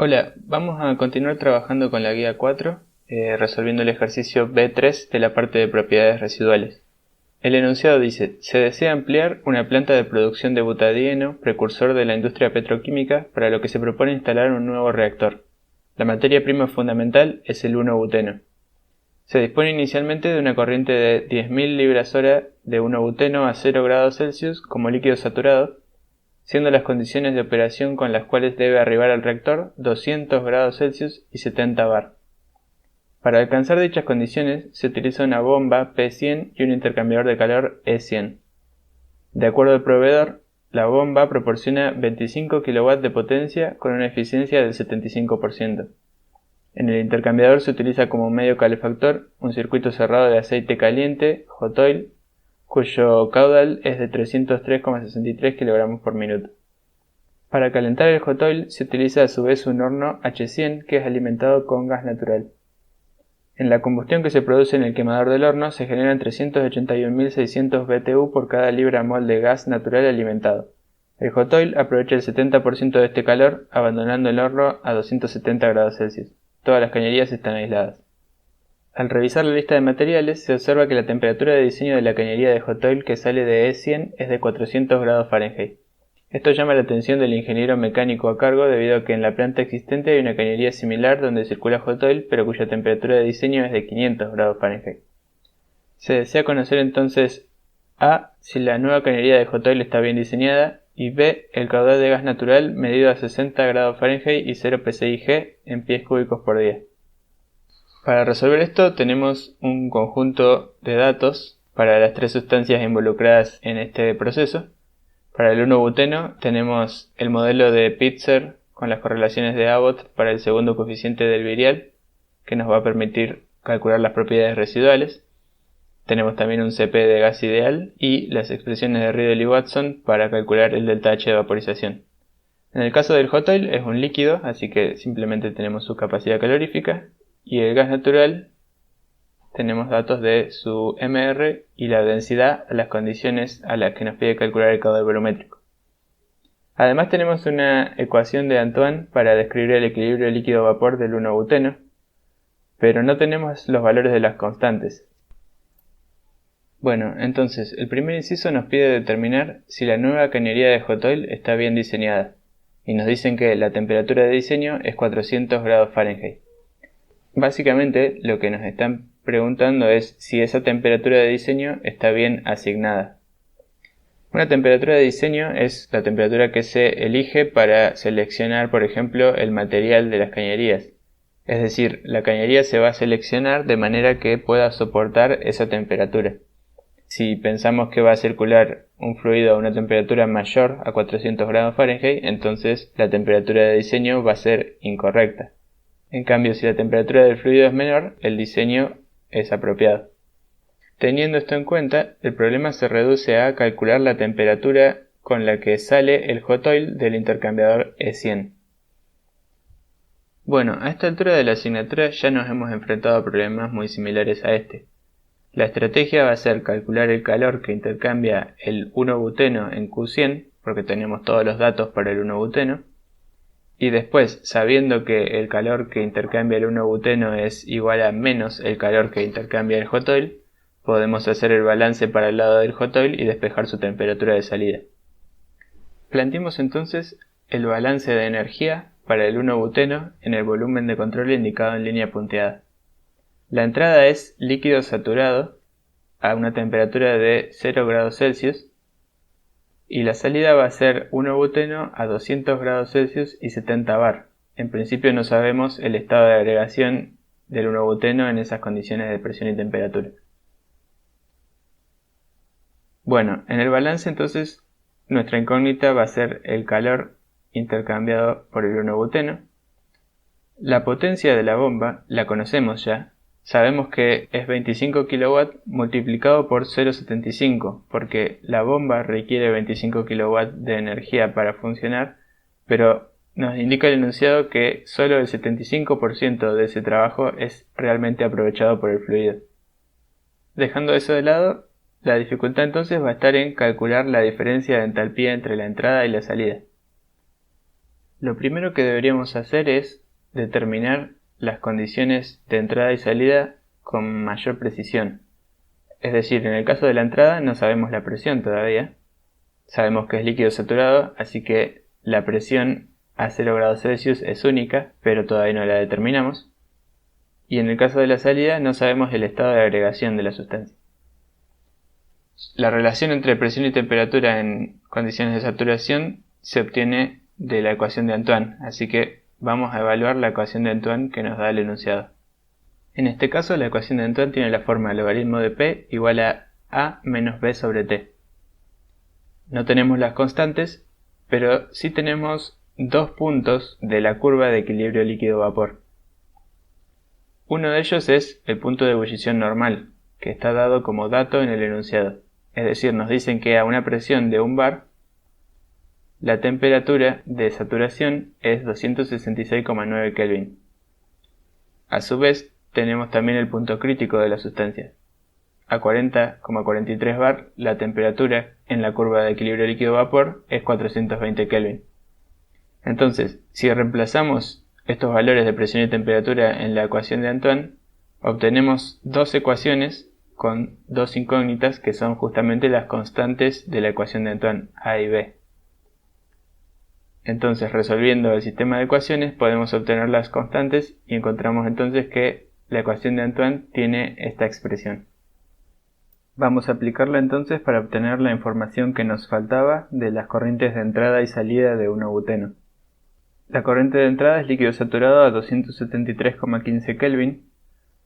Hola, vamos a continuar trabajando con la guía 4, resolviendo el ejercicio B3 de la parte de propiedades residuales. El enunciado dice: se desea ampliar una planta de producción de butadieno, precursor de la industria petroquímica, para lo que se propone instalar un nuevo reactor. La materia prima fundamental es el 1-buteno. Se dispone inicialmente de una corriente de 10.000 libras hora de 1-buteno a 0 grados Celsius como líquido saturado, siendo las condiciones de operación con las cuales debe arribar al reactor 200 grados Celsius y 70 bar. Para alcanzar dichas condiciones se utiliza una bomba P100 y un intercambiador de calor E100. De acuerdo al proveedor, la bomba proporciona 25 kW de potencia con una eficiencia del 75%. En el intercambiador se utiliza como medio calefactor un circuito cerrado de aceite caliente, hot oil, cuyo caudal es de 303,63 kg por minuto. Para calentar el hot oil se utiliza a su vez un horno H100 que es alimentado con gas natural. En la combustión que se produce en el quemador del horno se generan 381.600 BTU por cada libra mol de gas natural alimentado. El hot oil aprovecha el 70% de este calor, abandonando el horno a 270 grados Celsius. Todas las cañerías están aisladas. Al revisar la lista de materiales, se observa que la temperatura de diseño de la cañería de hot oil que sale de E100 es de 400 grados Fahrenheit. Esto llama la atención del ingeniero mecánico a cargo debido a que en la planta existente hay una cañería similar donde circula hot oil pero cuya temperatura de diseño es de 500 grados Fahrenheit. Se desea conocer entonces A. si la nueva cañería de hot oil está bien diseñada, y B. el caudal de gas natural medido a 60 grados Fahrenheit y 0 psi-G en pies cúbicos por día. Para resolver esto tenemos un conjunto de datos para las tres sustancias involucradas en este proceso. Para el 1-buteno tenemos el modelo de Pitzer con las correlaciones de Abbott para el segundo coeficiente del virial, que nos va a permitir calcular las propiedades residuales. Tenemos también un CP de gas ideal y las expresiones de Riedel y Watson para calcular el delta H de vaporización. En el caso del hot oil es un líquido, así que simplemente tenemos su capacidad calorífica, y el gas natural tenemos datos de su MR y la densidad a las condiciones a las que nos pide calcular el caudal volumétrico. Además tenemos una ecuación de Antoine para describir el equilibrio líquido-vapor del 1-buteno, pero no tenemos los valores de las constantes. Bueno, entonces el primer inciso nos pide determinar si la nueva cañería de hot oil está bien diseñada, y nos dicen que la temperatura de diseño es 400 grados Fahrenheit. Básicamente lo que nos están preguntando es si esa temperatura de diseño está bien asignada. Una temperatura de diseño es la temperatura que se elige para seleccionar, por ejemplo, el material de las cañerías. Es decir, la cañería se va a seleccionar de manera que pueda soportar esa temperatura. Si pensamos que va a circular un fluido a una temperatura mayor a 400 grados Fahrenheit, entonces la temperatura de diseño va a ser incorrecta. En cambio, si la temperatura del fluido es menor, el diseño es apropiado. Teniendo esto en cuenta, el problema se reduce a calcular la temperatura con la que sale el hot oil del intercambiador E100. Bueno, a esta altura de la asignatura ya nos hemos enfrentado a problemas muy similares a este. La estrategia va a ser calcular el calor que intercambia el 1-buteno en Q100, porque tenemos todos los datos para el 1-buteno, y después, sabiendo que el calor que intercambia el 1-buteno es igual a menos el calor que intercambia el hot oil, podemos hacer el balance para el lado del hot oil y despejar su temperatura de salida. Planteemos entonces el balance de energía para el 1-buteno en el volumen de control indicado en línea punteada. La entrada es líquido saturado a una temperatura de 0 grados Celsius y la salida va a ser 1-buteno a 200 grados Celsius y 70 bar. En principio no sabemos el estado de agregación del 1-buteno en esas condiciones de presión y temperatura. Bueno, en el balance entonces nuestra incógnita va a ser el calor intercambiado por el 1-buteno. La potencia de la bomba la conocemos ya. Sabemos que es 25 kW multiplicado por 0,75, porque la bomba requiere 25 kW de energía para funcionar, pero nos indica el enunciado que solo el 75% de ese trabajo es realmente aprovechado por el fluido. Dejando eso de lado, la dificultad entonces va a estar en calcular la diferencia de entalpía entre la entrada y la salida. Lo primero que deberíamos hacer es determinar las condiciones de entrada y salida con mayor precisión. Es decir, en el caso de la entrada no sabemos la presión todavía. Sabemos que es líquido saturado, así que la presión a 0 grados Celsius es única, pero todavía no la determinamos. Y en el caso de la salida no sabemos el estado de agregación de la sustancia. La relación entre presión y temperatura en condiciones de saturación se obtiene de la ecuación de Antoine, así que vamos a evaluar la ecuación de Antoine que nos da el enunciado. En este caso la ecuación de Antoine tiene la forma logaritmo de P igual a menos B sobre T. No tenemos las constantes, pero sí tenemos dos puntos de la curva de equilibrio líquido-vapor. Uno de ellos es el punto de ebullición normal, que está dado como dato en el enunciado. Es decir, nos dicen que a una presión de 1 bar, la temperatura de saturación es 266,9 Kelvin. A su vez, tenemos también el punto crítico de la sustancia. A 40,43 bar, la temperatura en la curva de equilibrio líquido-vapor es 420 Kelvin. Entonces, si reemplazamos estos valores de presión y temperatura en la ecuación de Antoine, obtenemos dos ecuaciones con dos incógnitas que son justamente las constantes de la ecuación de Antoine, A y B. Entonces, resolviendo el sistema de ecuaciones, podemos obtener las constantes y encontramos entonces que la ecuación de Antoine tiene esta expresión. Vamos a aplicarla entonces para obtener la información que nos faltaba de las corrientes de entrada y salida de 1-buteno. La corriente de entrada es líquido saturado a 273,15 Kelvin,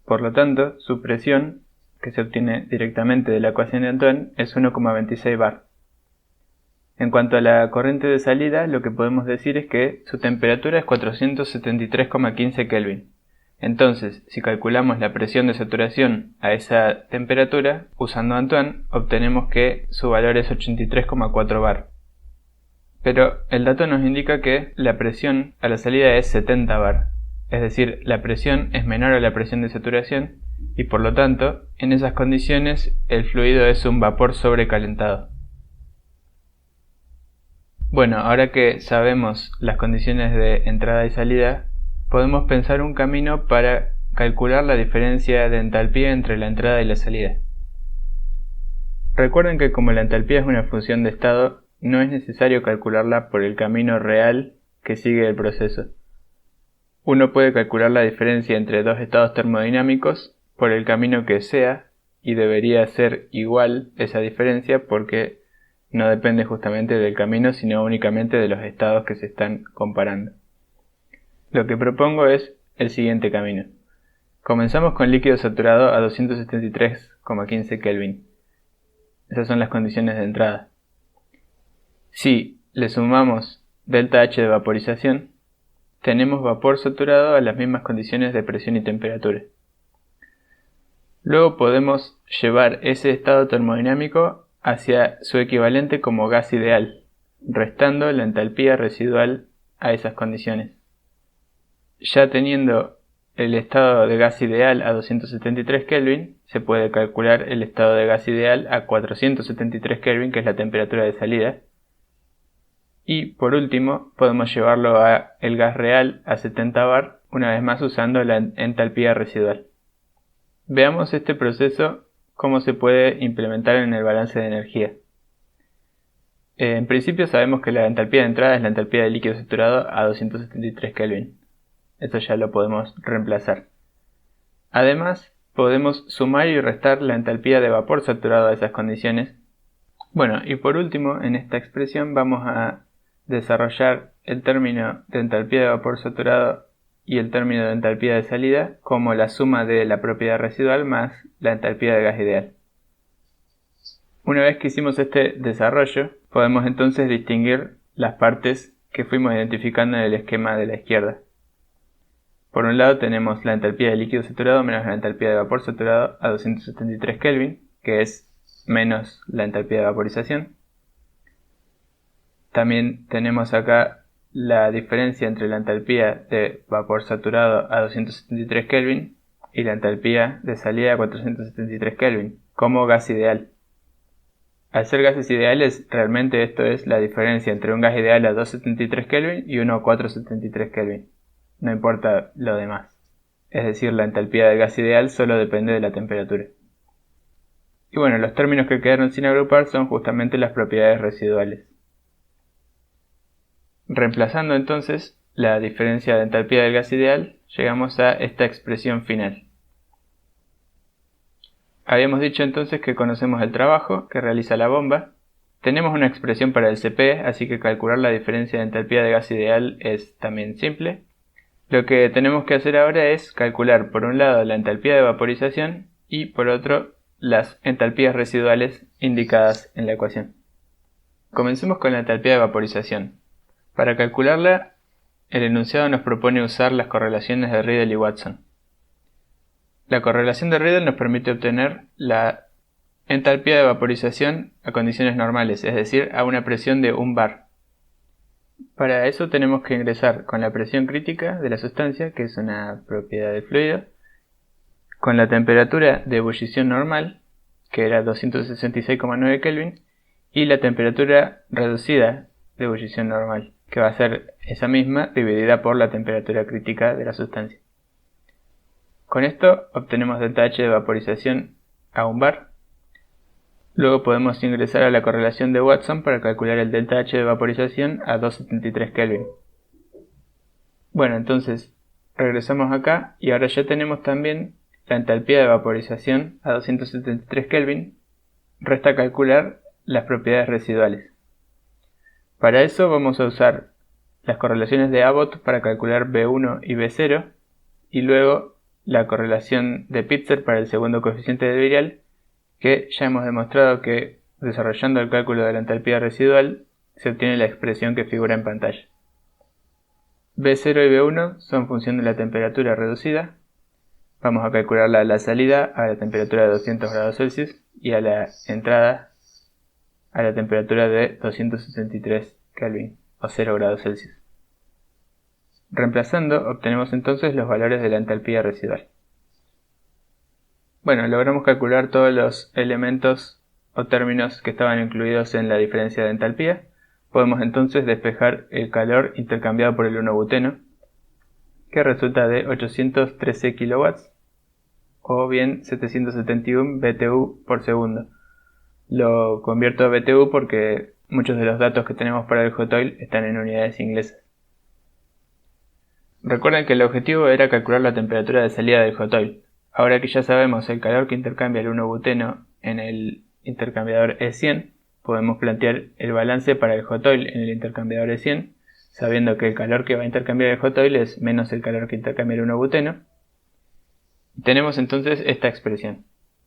por lo tanto, su presión, que se obtiene directamente de la ecuación de Antoine, es 1,26 bar. En cuanto a la corriente de salida, lo que podemos decir es que su temperatura es 473,15 Kelvin. Entonces, si calculamos la presión de saturación a esa temperatura, usando Antoine, obtenemos que su valor es 83,4 bar. Pero el dato nos indica que la presión a la salida es 70 bar. Es decir, la presión es menor a la presión de saturación y por lo tanto, en esas condiciones, el fluido es un vapor sobrecalentado. Bueno, ahora que sabemos las condiciones de entrada y salida, podemos pensar un camino para calcular la diferencia de entalpía entre la entrada y la salida. Recuerden que como la entalpía es una función de estado, no es necesario calcularla por el camino real que sigue el proceso. Uno puede calcular la diferencia entre dos estados termodinámicos por el camino que sea y debería ser igual esa diferencia porque no depende justamente del camino sino únicamente de los estados que se están comparando. Lo que propongo es el siguiente camino. Comenzamos con líquido saturado a 273,15 Kelvin. Esas son las condiciones de entrada. Si le sumamos ΔH de vaporización, tenemos vapor saturado a las mismas condiciones de presión y temperatura. Luego podemos llevar ese estado termodinámico hacia su equivalente como gas ideal, restando la entalpía residual a esas condiciones. Ya teniendo el estado de gas ideal a 273 Kelvin, se puede calcular el estado de gas ideal a 473 Kelvin, que es la temperatura de salida. Y por último, podemos llevarlo a el gas real a 70 bar, una vez más usando la entalpía residual. Veamos este proceso, cómo se puede implementar en el balance de energía. En principio sabemos que la entalpía de entrada es la entalpía de líquido saturado a 273 Kelvin. Eso ya lo podemos reemplazar. Además, podemos sumar y restar la entalpía de vapor saturado a esas condiciones. Bueno, y por último, en esta expresión vamos a desarrollar el término de entalpía de vapor saturado y el término de entalpía de salida como la suma de la propiedad residual más la entalpía de gas ideal. Una vez que hicimos este desarrollo, podemos entonces distinguir las partes que fuimos identificando en el esquema de la izquierda. Por un lado tenemos la entalpía de líquido saturado menos la entalpía de vapor saturado a 273 Kelvin, que es menos la entalpía de vaporización. También tenemos acá la diferencia entre la entalpía de vapor saturado a 273 Kelvin y la entalpía de salida a 473 Kelvin, como gas ideal. Al ser gases ideales, realmente esto es la diferencia entre un gas ideal a 273 Kelvin y uno a 473 Kelvin. No importa lo demás. Es decir, la entalpía del gas ideal solo depende de la temperatura. Y bueno, los términos que quedaron sin agrupar son justamente las propiedades residuales. Reemplazando entonces la diferencia de entalpía del gas ideal, llegamos a esta expresión final. Habíamos dicho entonces que conocemos el trabajo que realiza la bomba. Tenemos una expresión para el CP, así que calcular la diferencia de entalpía de gas ideal es también simple. Lo que tenemos que hacer ahora es calcular por un lado la entalpía de vaporización y por otro las entalpías residuales indicadas en la ecuación. Comencemos con la entalpía de vaporización. Para calcularla, el enunciado nos propone usar las correlaciones de Riedel y Watson. La correlación de Riedel nos permite obtener la entalpía de vaporización a condiciones normales, es decir, a una presión de 1 bar. Para eso tenemos que ingresar con la presión crítica de la sustancia, que es una propiedad del fluido, con la temperatura de ebullición normal, que era 266,9 Kelvin, y la temperatura reducida de ebullición normal, que va a ser esa misma dividida por la temperatura crítica de la sustancia. Con esto obtenemos ΔH de vaporización a 1 bar. Luego podemos ingresar a la correlación de Watson para calcular el ΔH de vaporización a 273 Kelvin. Bueno, entonces regresamos acá y ahora ya tenemos también la entalpía de vaporización a 273 Kelvin. Resta calcular las propiedades residuales. Para eso vamos a usar las correlaciones de Abbott para calcular B1 y B0 y luego la correlación de Pitzer para el segundo coeficiente de virial, que ya hemos demostrado que desarrollando el cálculo de la entalpía residual se obtiene la expresión que figura en pantalla. B0 y B1 son función de la temperatura reducida. Vamos a calcularla a la salida a la temperatura de 200 grados Celsius y a la entrada a la temperatura de 273 Kelvin o 0 grados Celsius. Reemplazando, obtenemos entonces los valores de la entalpía residual. Bueno, logramos calcular todos los elementos o términos que estaban incluidos en la diferencia de entalpía. Podemos entonces despejar el calor intercambiado por el 1-buteno, que resulta de 813 kW o bien 771 BTU por segundo. Lo convierto a BTU porque muchos de los datos que tenemos para el hot oil están en unidades inglesas. Recuerden que el objetivo era calcular la temperatura de salida del hot oil. Ahora que ya sabemos el calor que intercambia el 1-buteno en el intercambiador E100, podemos plantear el balance para el hot oil en el intercambiador E100, sabiendo que el calor que va a intercambiar el hot oil es menos el calor que intercambia el 1-buteno. Tenemos entonces esta expresión.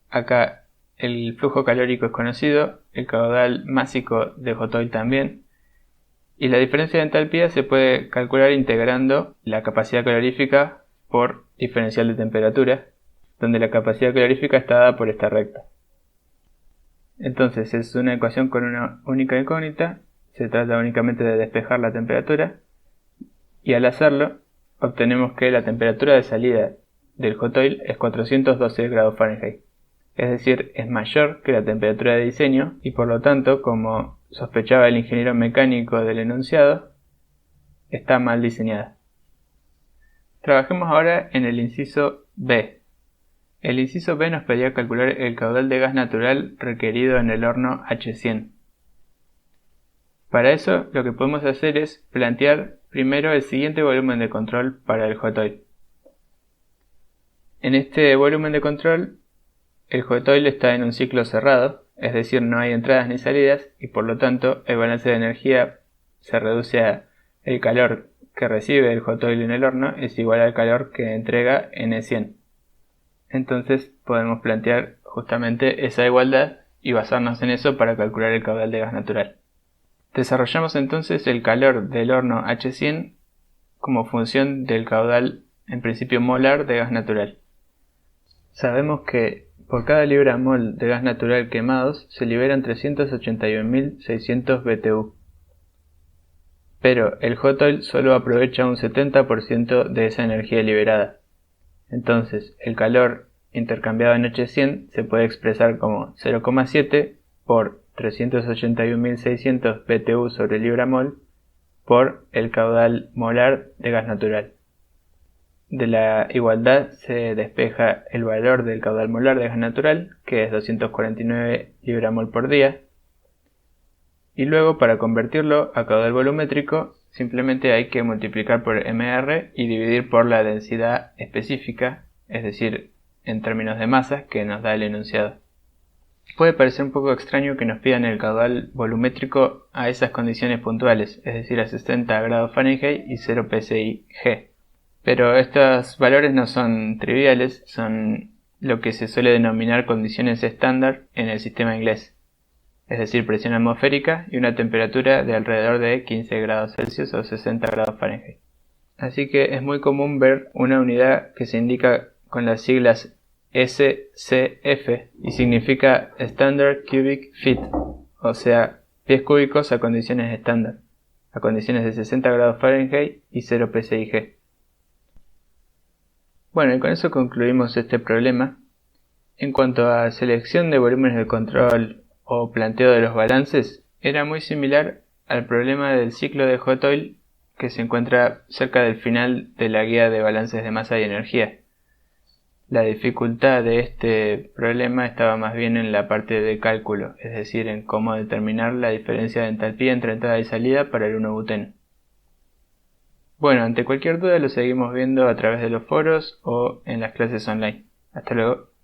Acá el flujo calórico es conocido, el caudal másico de hot oil también, y la diferencia de entalpía se puede calcular integrando la capacidad calorífica por diferencial de temperatura, donde la capacidad calorífica está dada por esta recta. Entonces es una ecuación con una única incógnita, se trata únicamente de despejar la temperatura, y al hacerlo obtenemos que la temperatura de salida del hot oil es 412 grados Fahrenheit. Es decir, es mayor que la temperatura de diseño y por lo tanto, como sospechaba el ingeniero mecánico del enunciado, está mal diseñada. Trabajemos ahora en el inciso B. El inciso B nos pedía calcular el caudal de gas natural requerido en el horno H100. Para eso lo que podemos hacer es plantear primero el siguiente volumen de control para el hot oil. En este volumen de control, el hot oil está en un ciclo cerrado, es decir, no hay entradas ni salidas y por lo tanto el balance de energía se reduce a el calor que recibe el hot oil en el horno es igual al calor que entrega en E100. Entonces podemos plantear justamente esa igualdad y basarnos en eso para calcular el caudal de gas natural. Desarrollamos entonces el calor del horno H100 como función del caudal en principio molar de gas natural. Sabemos que por cada libra mol de gas natural quemados se liberan 381.600 BTU. Pero el hot oil solo aprovecha un 70% de esa energía liberada. Entonces, el calor intercambiado en H100 se puede expresar como 0,7 por 381.600 BTU sobre libra mol por el caudal molar de gas natural. De la igualdad se despeja el valor del caudal molar de gas natural, que es 249 libra mol por día, y luego para convertirlo a caudal volumétrico simplemente hay que multiplicar por mR y dividir por la densidad específica, es decir, en términos de masa, que nos da el enunciado. Puede parecer un poco extraño que nos pidan el caudal volumétrico a esas condiciones puntuales, es decir, a 60 grados Fahrenheit y 0 psi G. Pero estos valores no son triviales, son lo que se suele denominar condiciones estándar en el sistema inglés, es decir, presión atmosférica y una temperatura de alrededor de 15 grados Celsius o 60 grados Fahrenheit. Así que es muy común ver una unidad que se indica con las siglas SCF y significa Standard Cubic Feet, o sea, pies cúbicos a condiciones estándar, a condiciones de 60 grados Fahrenheit y 0 psi G. Bueno, y con eso concluimos este problema. En cuanto a selección de volúmenes de control o planteo de los balances, era muy similar al problema del ciclo de Hotoil que se encuentra cerca del final de la guía de balances de masa y energía. La dificultad de este problema estaba más bien en la parte de cálculo, es decir, en cómo determinar la diferencia de entalpía entre entrada y salida para el 1-buteno. Bueno, ante cualquier duda lo seguimos viendo a través de los foros o en las clases online. Hasta luego.